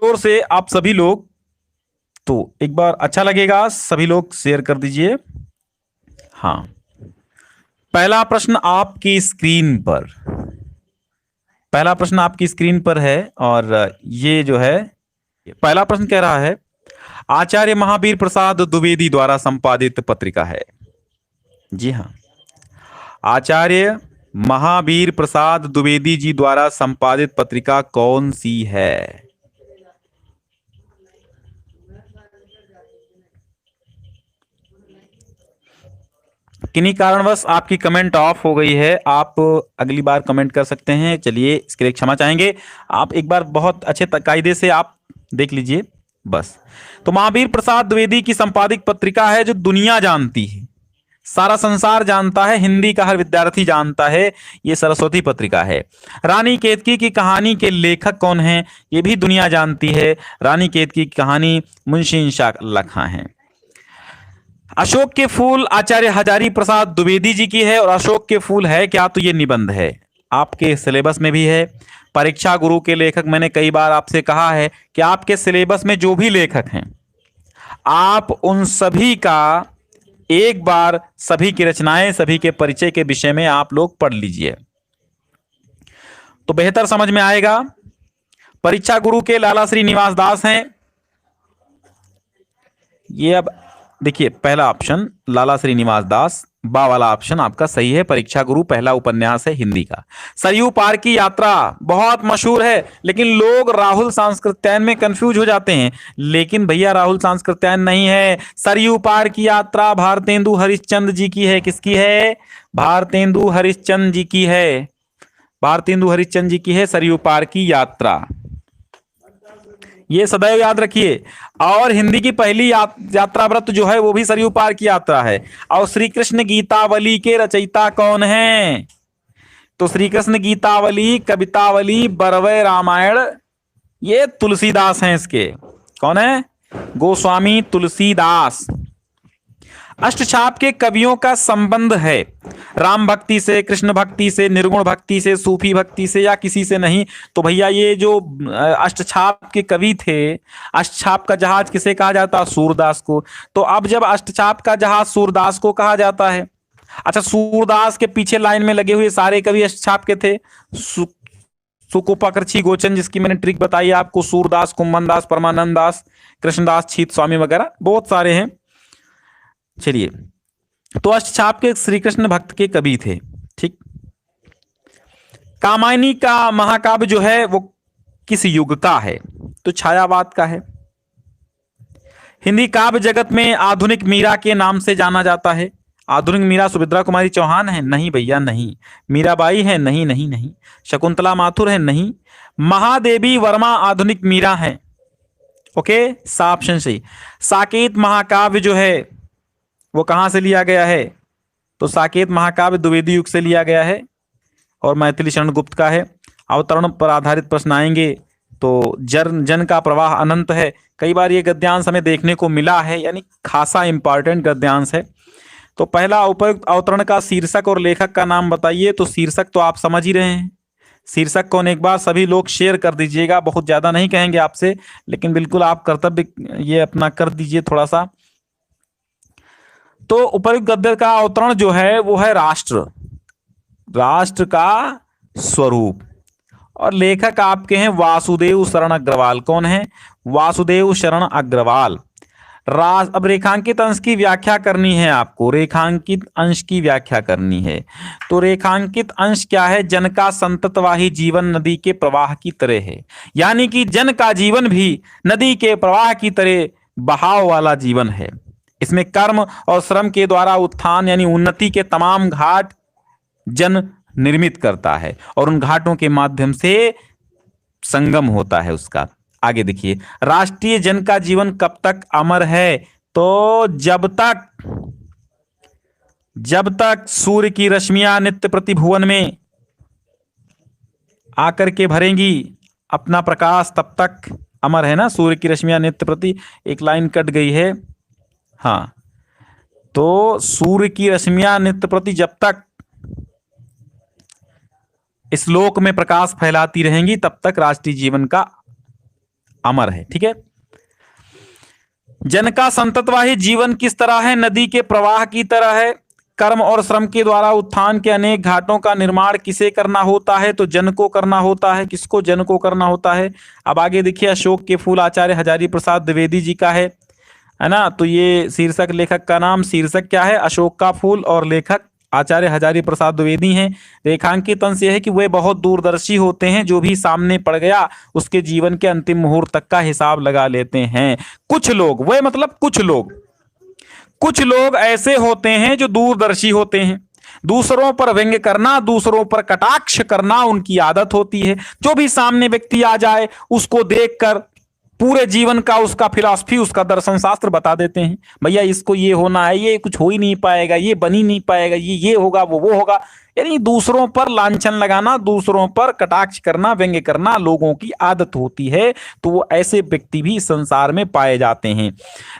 जोर से आप सभी लोग, तो एक बार अच्छा लगेगा सभी लोग शेयर कर दीजिए। हाँ, पहला प्रश्न आपकी स्क्रीन पर, पहला प्रश्न आपकी स्क्रीन पर है। और ये जो है, पहला प्रश्न कह रहा है, आचार्य महावीर प्रसाद द्विवेदी द्वारा संपादित पत्रिका है। जी हाँ, आचार्य महावीर प्रसाद द्विवेदी जी द्वारा संपादित पत्रिका कौन सी है? किन्हीं कारणवश आपकी कमेंट ऑफ हो गई है, आप अगली बार कमेंट कर सकते हैं। चलिए, इसके लिए क्षमा चाहेंगे। आप एक बार बहुत अच्छे कायदे से आप देख लीजिए बस। तो महावीर प्रसाद द्विवेदी की संपादित पत्रिका है जो दुनिया जानती है, सारा संसार जानता है, हिंदी का हर विद्यार्थी जानता है, ये सरस्वती पत्रिका है। रानी केतकी की कहानी के लेखक कौन हैं? ये भी दुनिया जानती है। रानी केतकी की कहानी मुंशी इंशा अल्लाह खां हैं। अशोक के फूल आचार्य हजारी प्रसाद द्विवेदी जी की है। और अशोक के फूल है क्या? तो ये निबंध है, आपके सिलेबस में भी है। परीक्षा गुरु के लेखक, मैंने कई बार आपसे कहा है कि आपके सिलेबस में जो भी लेखक हैं, आप उन सभी का एक बार सभी की रचनाएं, सभी के परिचय के विषय में आप लोग पढ़ लीजिए, तो बेहतर समझ में आएगा। परीक्षा गुरु के लाला श्रीनिवास दास हैं। ये अब देखिए, पहला ऑप्शन लाला श्रीनिवास दास, बा वाला ऑप्शन आपका सही है। परीक्षा गुरु पहला उपन्यास है हिंदी का। सरयू पार की यात्रा बहुत मशहूर है, लेकिन लोग राहुल सांस्कृत्यायन में कंफ्यूज हो जाते हैं। लेकिन भैया, राहुल सांस्कृत्यायन नहीं है। सरयू पार की यात्रा भारतेंदु हरिश्चंद्र जी की है। किसकी है? भारतेंदु हरिश्चंद्र जी की है। भारतेंदु हरिश्चंद्र जी की है सरयू पार की यात्रा, ये सदैव याद रखिए। और हिंदी की पहली यात्रा व्रत जो है वो भी सरयू पार की यात्रा है। और श्री कृष्ण गीतावली के रचयिता कौन हैं? तो श्री कृष्ण गीतावली, कवितावली, बरवय रामायण, ये तुलसीदास हैं। इसके कौन है? गोस्वामी तुलसीदास। अष्टछाप के कवियों का संबंध है राम भक्ति से, कृष्ण भक्ति से, निर्गुण भक्ति से, सूफी भक्ति से, या किसी से नहीं? तो भैया, ये जो अष्टछाप के कवि थे, अष्टछाप का जहाज किसे कहा जाता? सूरदास को। तो अब जब अष्टछाप का जहाज सूरदास को कहा जाता है, अच्छा, सूरदास के पीछे लाइन में लगे हुए सारे कवि अष्टछाप के थे। सुकोपाकर्षी गोचन, जिसकी मैंने ट्रिक बताई आपको, सूरदास, कुंभन दास, परमानंद दास, कृष्णदास, छीत स्वामी वगैरह बहुत सारे हैं। चलिए, तो अष्टछाप के श्री कृष्ण भक्त के कवि थे, ठीक। कामायनी का महाकाव्य जो है वो किस युग का है? तो छायावाद का है। हिंदी काव्य जगत में आधुनिक मीरा के नाम से जाना जाता है। आधुनिक मीरा सुभद्रा कुमारी चौहान है? नहीं भैया, नहीं। मीराबाई है? नहीं नहीं नहीं। शकुंतला माथुर है? नहीं। महादेवी वर्मा आधुनिक मीरा है। ओके, सा ऑप्शन सही। साकेत महाकाव्य जो है वो कहां से लिया गया है? तो साकेत महाकाव्य द्विवेदी युग से लिया गया है और मैथिली शरण गुप्त का है। अवतरण पर आधारित प्रश्न आएंगे तो जन का प्रवाह अनंत है। कई बार ये गद्यांश हमें देखने को मिला है, यानी खासा इंपॉर्टेंट गद्यांश है। तो पहला उपयुक्त अवतरण का शीर्षक और लेखक का नाम बताइए। तो शीर्षक तो आप समझ ही रहे हैं, शीर्षक कौन? एक बार सभी लोग शेयर कर दीजिएगा, बहुत ज्यादा नहीं कहेंगे आपसे, लेकिन बिल्कुल आप कर्तव्य ये अपना कर दीजिए थोड़ा सा। तो उपयुक्त गद्य का अवतरण जो है वो है राष्ट्र, राष्ट्र का स्वरूप। और लेखक आपके हैं वासुदेव शरण अग्रवाल। कौन है? वासुदेव शरण अग्रवाल। अब रेखांकित अंश की व्याख्या करनी है आपको, रेखांकित अंश की व्याख्या करनी है। तो रेखांकित अंश क्या है? जन का संततवाही जीवन नदी के प्रवाह की तरह है, यानी कि जन का जीवन भी नदी के प्रवाह की तरह बहाव वाला जीवन है। इसमें कर्म और श्रम के द्वारा उत्थान यानी उन्नति के तमाम घाट जन निर्मित करता है और उन घाटों के माध्यम से संगम होता है उसका। आगे देखिए, राष्ट्रीय जन का जीवन कब तक अमर है? तो जब तक सूर्य की रश्मियां नित्य प्रति भुवन में आकर के भरेंगी अपना प्रकाश, तब तक अमर है ना। सूर्य की रश्मियां नित्य प्रति, एक लाइन कट गई है, हाँ। तो सूर्य की रश्मियां नित्य प्रति जब तक इस लोक में प्रकाश फैलाती रहेंगी तब तक राष्ट्रीय जीवन का अमर है। ठीक है। जन का संततवाही जीवन किस तरह है? नदी के प्रवाह की तरह है। कर्म और श्रम के द्वारा उत्थान के अनेक घाटों का निर्माण किसे करना होता है? तो जन को करना होता है। किसको? जन को करना होता है। अब आगे देखिए, अशोक के फूल आचार्य हजारी प्रसाद द्विवेदी जी का है ना। तो ये शीर्षक, लेखक का नाम, शीर्षक क्या है? अशोक का फूल, और लेखक आचार्य हजारी प्रसाद द्विवेदी हैं। रेखांकित अंश यह है कि वे बहुत दूरदर्शी होते हैं, जो भी सामने पड़ गया उसके जीवन के अंतिम मुहूर्त तक का हिसाब लगा लेते हैं। कुछ लोग, वे मतलब कुछ लोग ऐसे होते हैं जो दूरदर्शी होते हैं। दूसरों पर व्यंग्य करना, दूसरों पर कटाक्ष करना उनकी आदत होती है। जो भी सामने व्यक्ति आ जाए उसको देखकर पूरे जीवन का उसका फिलॉसफी, उसका दर्शन शास्त्र बता देते हैं। भैया इसको ये होना है, ये कुछ हो ही नहीं पाएगा, ये बन ही नहीं पाएगा, ये होगा, वो होगा। यानी दूसरों पर लांछन लगाना, दूसरों पर कटाक्ष करना, व्यंग्य करना लोगों की आदत होती है। तो वो ऐसे व्यक्ति भी संसार में पाए जाते हैं।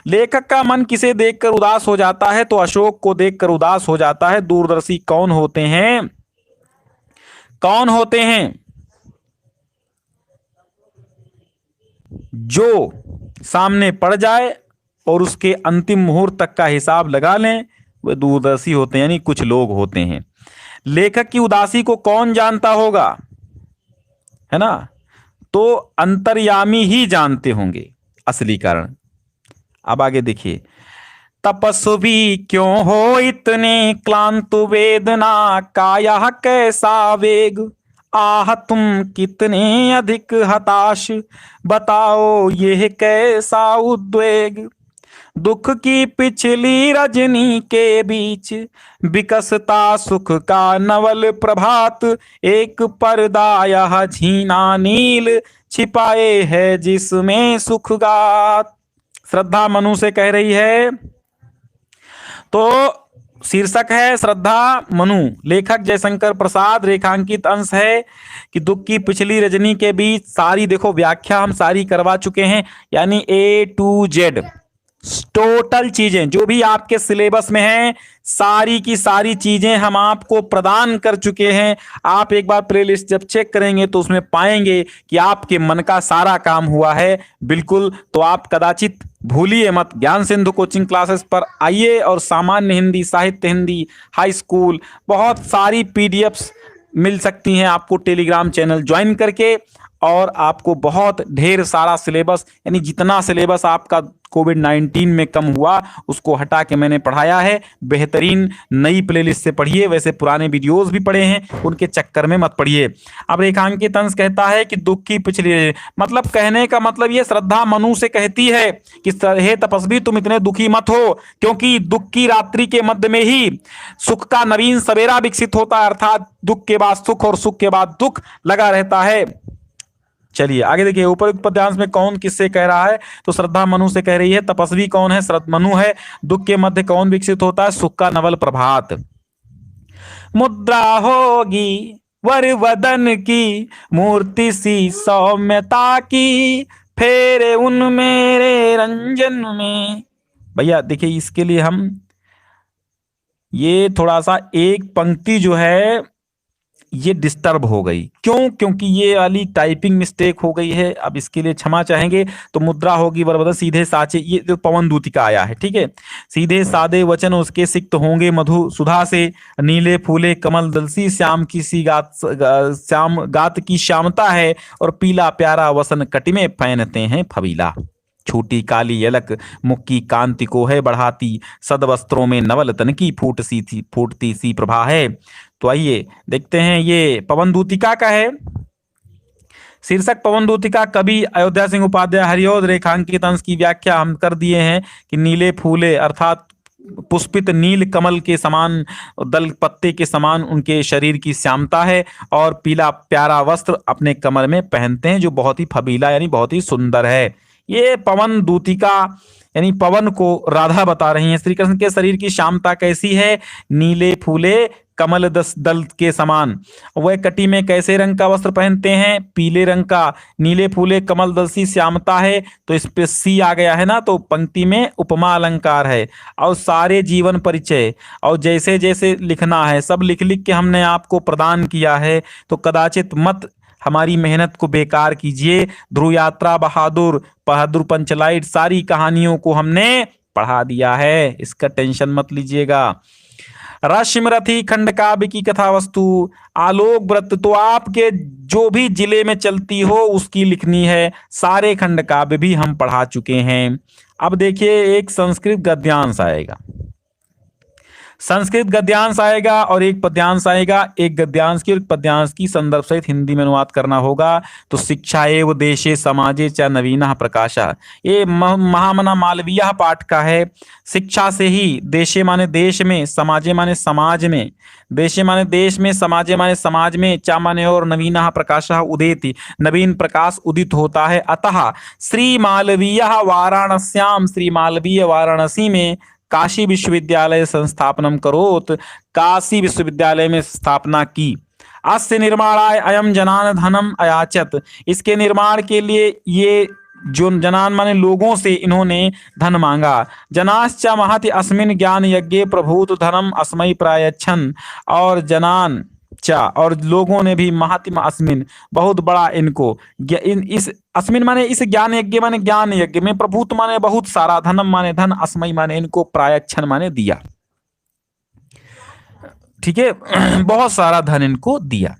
लेखक का मन किसे देखकर उदास हो जाता है? तो अशोक को देखकर उदास हो जाता है। दूरदर्शी कौन होते हैं? कौन होते हैं? जो सामने पड़ जाए और उसके अंतिम मुहूर्त तक का हिसाब लगा लें, वे दूरदर्शी होते हैं, यानी कुछ लोग होते हैं। लेखक की उदासी को कौन जानता होगा? है ना। तो अंतर्यामी ही जानते होंगे असली कारण। अब आगे देखिए, तपस्वी क्यों हो इतने क्लांत वेदना का यह कैसा वेग, आह तुम कितने अधिक हताश, बताओ यह कैसा उद्वेग। दुख की पिछली रजनी के बीच विकसता सुख का नवल प्रभात, एक पर्दा यह झीना नील छिपाए है जिसमें सुख गात। श्रद्धा मनु से कह रही है। तो शीर्षक है श्रद्धा मनु, लेखक जयशंकर प्रसाद, रेखांकित अंश है कि दुख की पिछली रजनी के बीच। सारी देखो व्याख्या हम सारी करवा चुके हैं, यानी A to Z टोटल चीजें जो भी आपके सिलेबस में हैं, सारी की सारी चीजें हम आपको प्रदान कर चुके हैं। आप एक बार प्लेलिस्ट जब चेक करेंगे तो उसमें पाएंगे कि आपके मन का सारा काम हुआ है बिल्कुल। तो आप कदाचित भूलिए मत, ज्ञान सिंधु कोचिंग क्लासेस पर आइए और सामान्य हिंदी, साहित्य हिंदी, हाई स्कूल, बहुत सारी पीडीएफ्स मिल सकती हैं आपको टेलीग्राम चैनल ज्वाइन करके। और आपको बहुत ढेर सारा सिलेबस, यानी जितना सिलेबस आपका कोविड-19 में कम हुआ उसको हटा के मैंने पढ़ाया है। बेहतरीन नई प्लेलिस्ट से पढ़िए। वैसे पुराने वीडियोस भी पढ़े हैं, उनके चक्कर में मत पढ़िए। अब रेखांकित अंश कहता है कि दुख की पिछली, मतलब कहने का मतलब ये श्रद्धा मनु से कहती है कि हे तपस्वी तुम इतने दुखी मत हो, क्योंकि दुख की रात्रि के मध्य में ही सुख का नवीन सवेरा विकसित होता है। अर्थात दुख के बाद सुख और सुख के बाद दुख लगा रहता है। चलिए आगे देखिए, उपरोक्त पद्यांश में कौन किससे कह रहा है? तो श्रद्धा मनु से कह रही है। तपस्वी कौन है? मनु है। दुख के मध्य कौन विकसित होता है? सुख का नवल प्रभात। मुद्रा होगी वर वदन की, मूर्ति सी सौम्यता की, फेरे उन मेरे रंजन में। भैया देखिए, इसके लिए हम ये थोड़ा सा एक पंक्ति जो है ये डिस्टर्ब हो गई। क्यों? क्योंकि ये वाली टाइपिंग मिस्टेक हो गई है। अब इसके लिए क्षमा चाहेंगे। तो मुद्रा होगी बरबदन, सीधे साचे, ये जो पवन दूतिका आया है, ठीक है। सीधे सादे वचन उसके सिक्त होंगे मधु सुधा से, नीले फूले कमल दलसी, श्याम की सी गात, श्याम गात की श्यामता है, और पीला प्यारा वसन कटिमे पहनते हैं फबीला। छोटी काली यलक मुख की कांति को है बढ़ाती, सदवस्त्रों में नवल तन की फूटती सी प्रभा है। तो आइए देखते हैं, ये पवन दूतिका का है। शीर्षक पवन दूतिका, कवि अयोध्या सिंह उपाध्याय, हरिऔध। रेखांकित अंश की व्याख्या हम कर दिए हैं कि नीले फूले अर्थात पुष्पित नील कमल के समान, दल पत्ते के समान उनके शरीर की श्यामता है, और पीला प्यारा वस्त्र अपने कमर में पहनते हैं जो बहुत ही फबीला यानी बहुत ही सुंदर है। ये पवन दूतिका यानी पवन को राधा बता रही हैं। श्री कृष्ण के शरीर की श्यामता कैसी है? नीले फूले कमल दल के समान। वह कटी में कैसे रंग का वस्त्र पहनते हैं? पीले रंग का। नीले फूले कमल दल सी श्यामता है, तो इस पे सी आ गया है ना, तो पंक्ति में उपमा अलंकार है। और सारे जीवन परिचय और जैसे जैसे लिखना है सब लिख लिख के हमने आपको प्रदान किया है। तो कदाचित मत हमारी मेहनत को बेकार कीजिए। ध्रुव यात्रा, बहादुर, बहादुर पंचलाइट, सारी कहानियों को हमने पढ़ा दिया है, इसका टेंशन मत लीजिएगा। रश्मिरथी खंड काव्य की कथा वस्तु, आलोक व्रत तो आपके जो भी जिले में चलती हो उसकी लिखनी है। सारे खंड काव्य भी हम पढ़ा चुके हैं। अब देखिए एक संस्कृत गद्यांश आएगा, संस्कृत गद्यांश आएगा और एक पद्यांश आएगा। एक गद्यांश की और एक पद्यांश की संदर्भ सहित हिंदी में अनुवाद करना होगा। तो शिक्षा एव देशे समाजे च नवीनः प्रकाशः, ये महामना मालवीय पाठ का है। शिक्षा से ही, देशे माने देश में, समाजे माने समाज में, देशे माने देश में, समाजे माने समाज में, चा माने और, नवीनः प्रकाशः उदेति, नवीन प्रकाश उदित होता है। अतः श्री मालवीय वाराणस्याम, श्री मालवीय वाराणसी में काशी विश्वविद्यालय संस्थापनम करोत, काशी विश्वविद्यालय में स्थापना की। अस्य निर्माणाय अयम जनान धनम अयाचत, इसके निर्माण के लिए ये जो जनान माने लोगों से इन्होंने धन मांगा। जनाश्च महति अस्मिन् ज्ञान यज्ञे प्रभूत धनम अस्मै प्रायच्छन्, और जनान चा, और लोगों ने भी महात्मा अस्मिन, बहुत बड़ा इनको, इस अस्मिन माने इस ज्ञान यज्ञ माने ज्ञान यज्ञ में, प्रभुत माने बहुत सारा, धनम माने धन, अस्मय माने इनको, प्रायच्छन माने दिया। ठीक है, बहुत सारा धन इनको दिया।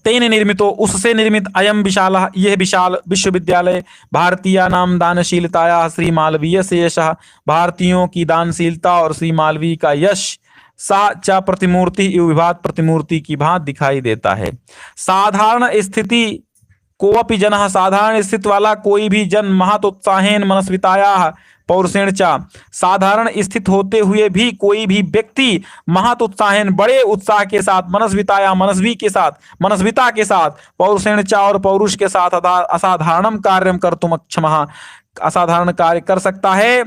तेन निर्मितो, उससे निर्मित, अयम विशाल, यह विशाल विश्वविद्यालय, भारतीय नाम दानशीलताया श्री मालवीय से यशः, भारतीयों की दानशीलता और श्री मालवीय का यश, सा चा प्रतिमूर्ति विभात, प्रतिमूर्ति की भांति दिखाई देता है। साधारण स्थिति कोअपि जनः, साधारण स्थिति वाला कोई भी जन, महत उत्साहेन मनस्विताया पौरुषेण चा, साधारण स्थित होते हुए भी कोई भी व्यक्ति, महत उत्साहेन बड़े उत्साह के साथ, मनस्विताया मनस्वी के साथ, मनस्विता के साथ, पौरुषेण चा और पौरुष के साथ, असाधारणम कार्यम कर्तुम अक्षमः, असाधारण कार्य कर सकता है।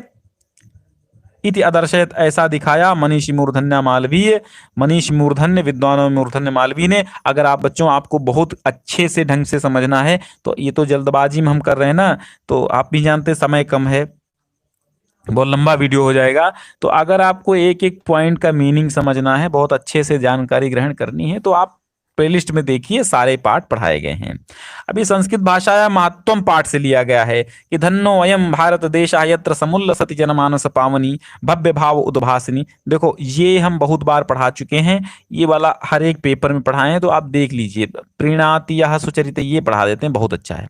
इति अदर्शयत, ऐसा दिखाया मनीषी मूर्धन्य मालवीय, मनीष मूर्धन्य, विद्वानों मूर्धन्य मालवीय ने। अगर आप बच्चों आपको बहुत अच्छे से ढंग से समझना है तो ये तो जल्दबाजी में हम कर रहे हैं ना, तो आप भी जानते समय कम है, बहुत लंबा वीडियो हो जाएगा। तो अगर आपको एक एक पॉइंट का मीनिंग समझना है, बहुत अच्छे से जानकारी ग्रहण करनी है, तो आप प्लेलिस्ट में देखिए, सारे पाठ पढ़ाए गए हैं। अभी संस्कृत भाषा या महत्वम पाठ से लिया गया है कि धन्नो अयम भारत देश यत्र समुल्लसति जनमानस पावनी भव्य भाव उद्भासिनी। देखो ये हम बहुत बार पढ़ा चुके हैं, ये वाला हर एक पेपर में पढ़ाए हैं, तो आप देख लीजिए। प्रीणाति यह सुचरित, ये पढ़ा देते हैं, बहुत अच्छा है।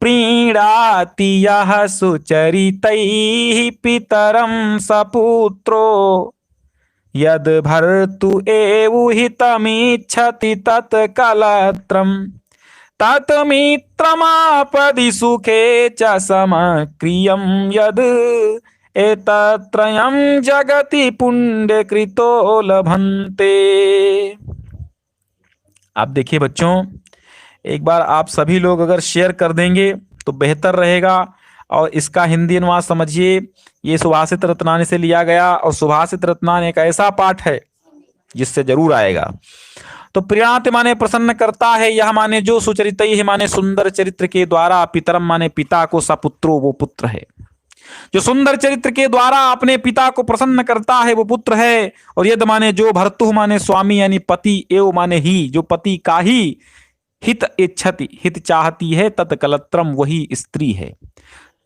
प्रीणाति यह सुचरितैः पितरं सपुत्रो, यद भर्तु एव हितमिच्छति तत्कलत्रम्, तत्मित्रमापदि सुखे च समक्रियं, यद एतत्रयं जगति पुण्यकृतो लभन्ते। आप देखिए बच्चों, एक बार आप सभी लोग अगर शेयर कर देंगे तो बेहतर रहेगा। और इसका हिंदी अनुवाद समझिए, ये सुभाषित रत्नानी से लिया गया, और सुभाषित रत्नानी एक ऐसा पाठ है जिससे जरूर आएगा। तो प्रीणाति माने प्रसन्न करता है, यह माने जो, सुचरितैः माने सुंदर चरित्र के द्वारा, पितरम माने पिता को, सपुत्रो वो पुत्र है, जो सुंदर चरित्र के द्वारा अपने पिता को प्रसन्न करता है वो पुत्र है। और यद माने जो, भर्तु माने स्वामी यानी पति, एव माने ही, जो पति का ही, हित इच्छति हित चाहती है, तत्कलत्रम वही स्त्री है।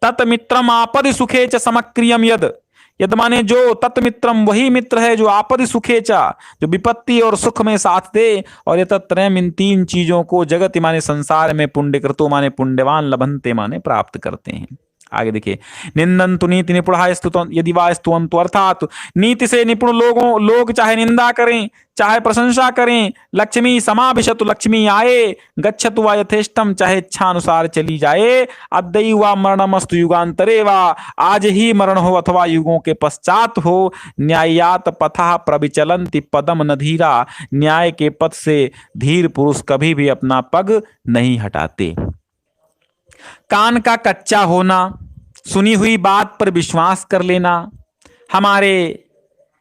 तत्मित्रम आपदि सुखे च समक्रियम, यद, यद माने जो, तत्मित्रम वही मित्र है जो आपदि सुखे च, जो विपत्ति और सुख में साथ दे। और ये तत्रयम, इन तीन चीजों को, जगत माने संसार में, पुण्यकृतो माने पुण्यवान, लभन्ते माने प्राप्त करते हैं। आगे देखिए, निंदन्तु नीति निपुणः स्तुतं यदि वा स्तुवन्तु, अर्थात नीति से निपुण लोग चाहे निंदा करें चाहे प्रशंसा करें, लक्ष्मी समाभिशतु, लक्ष्मी आए, गच्छतु वा यथेष्टम, चाहे इच्छा अनुसार चली जाए, अद्यैव वा मरणमस्तु युगांतरे वा, आज ही मरण हो अथवा युगों के पश्चात हो, न्यायात पथः प्रविचलन्ति पदम न धीरा, न्याय के पथ से धीर पुरुष कभी भी अपना पग नहीं हटाते। कान का कच्चा होना, सुनी हुई बात पर विश्वास कर लेना। हमारे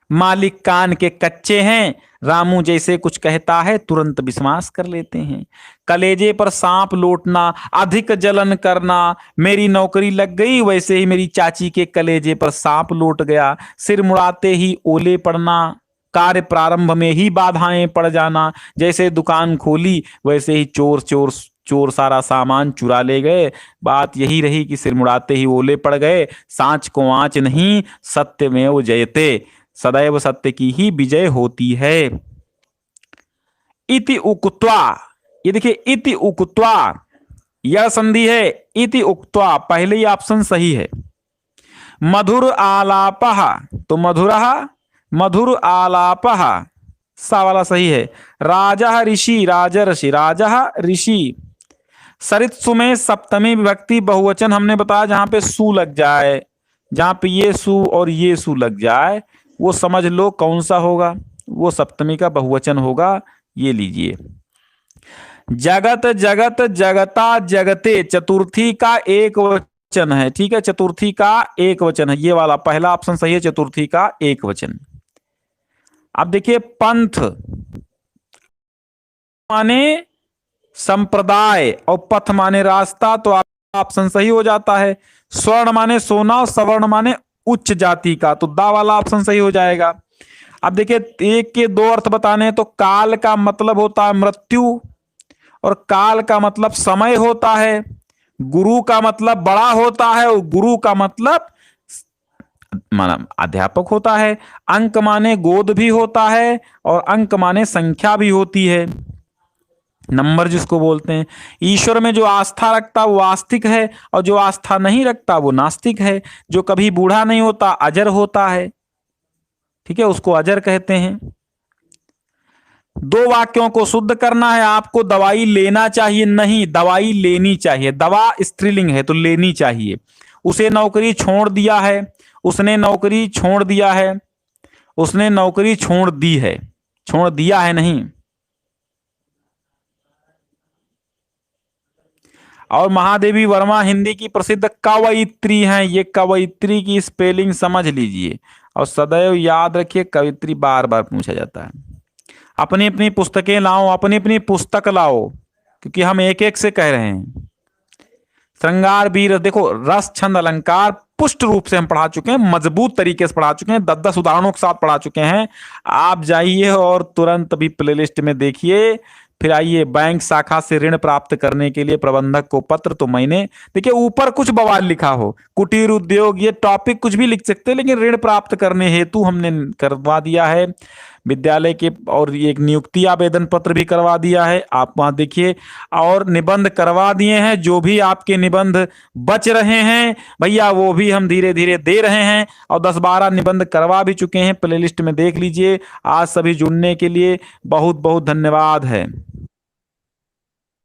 मालिक कान के कच्चे हैं, रामू जैसे कुछ कहता है तुरंत विश्वास कर लेते हैं। कलेजे पर सांप लौटना, अधिक जलन करना, मेरी नौकरी लग गई वैसे ही मेरी चाची के कलेजे पर सांप लौट गया। सिर मुड़ाते ही ओले पड़ना, कार्य प्रारंभ में ही बाधाएं पड़ जाना, जैसे दुकान खोली वैसे ही चोर चोर चोर सारा सामान चुरा ले गए। बात यही रही कि सिर मुड़ाते ही ओले पड़ गए। सांच को आंच नहीं, सत्य में वो जयते, सदैव सत्य की ही विजय होती है। इति उक्त्वा, ये देखिए इति उक्त्वा, यह संधि है। इति उक्त्वा पहले ही ऑप्शन सही है। मधुर आलापः, तो मधुरः, मधुर आलापः, सा वाला सही है। राजः ऋषि, राजर्षि, राजः ऋषि। सरित्सु में सप्तमी विभक्ति बहुवचन हमने बताया, जहां पे सु लग जाए, जहां पे ये सु और ये सु लग जाए वो समझ लो कौन सा होगा, वो सप्तमी का बहुवचन होगा। ये लीजिए, जगत, जगत, जगता, जगते, चतुर्थी का एक वचन है। ठीक है, चतुर्थी का एक वचन है, ये वाला पहला ऑप्शन सही है, चतुर्थी का एक वचन। अब देखिए पंथ माने संप्रदाय और पथ माने रास्ता, तो ऑप्शन सही हो जाता है। स्वर्ण माने सोना और सवर्ण माने उच्च जाति का, तो दा वाला ऑप्शन सही हो जाएगा। अब देखिए एक के दो अर्थ बताने, तो काल का मतलब होता है मृत्यु और काल का मतलब समय होता है। गुरु का मतलब बड़ा होता है और गुरु का मतलब माना अध्यापक होता है। अंक माने गोद भी होता है और अंक माने संख्या भी होती है, नंबर जिसको बोलते हैं। ईश्वर में जो आस्था रखता वो आस्तिक है और जो आस्था नहीं रखता वो नास्तिक है। जो कभी बूढ़ा नहीं होता अजर होता है, ठीक है, उसको अजर कहते हैं। दो वाक्यों को शुद्ध करना है आपको। दवाई लेना चाहिए, नहीं, दवाई लेनी चाहिए। दवा स्त्रीलिंग है तो लेनी चाहिए। उसे नौकरी छोड़ दिया है, उसने नौकरी छोड़ दिया है, उसने नौकरी छोड़ दी है, छोड़ दिया है नहीं। और महादेवी वर्मा हिंदी की प्रसिद्ध कवयित्री हैं। ये कवयित्री की स्पेलिंग समझ लीजिए और सदैव याद रखिए, कवयित्री बार बार पूछा जाता है। अपनी अपनी पुस्तकें लाओ, अपनी अपनी पुस्तक लाओ, क्योंकि हम एक एक से कह रहे हैं। श्रृंगार वीर, देखो रस छंद अलंकार पुष्ट रूप से हम पढ़ा चुके हैं, मजबूत तरीके से पढ़ा चुके हैं, 10-10 उदाहरणों के साथ पढ़ा चुके हैं। आप जाइए और तुरंत अभी प्लेलिस्ट में देखिए। फिर आइए, बैंक शाखा से ऋण प्राप्त करने के लिए प्रबंधक को पत्र, तो मैंने देखिए ऊपर कुछ बवाल लिखा हो, कुटीर उद्योग, ये टॉपिक कुछ भी लिख सकते हैं, लेकिन ऋण प्राप्त करने हेतु हमने करवा दिया है विद्यालय के, और एक नियुक्ति आवेदन पत्र भी करवा दिया है, आप वहां देखिए। और निबंध करवा दिए हैं, जो भी आपके निबंध बच रहे हैं भैया वो भी हम धीरे धीरे दे रहे हैं, और 10-12 निबंध करवा भी चुके हैं, प्लेलिस्ट में देख लीजिए। आज सभी जुड़ने के लिए बहुत बहुत धन्यवाद है।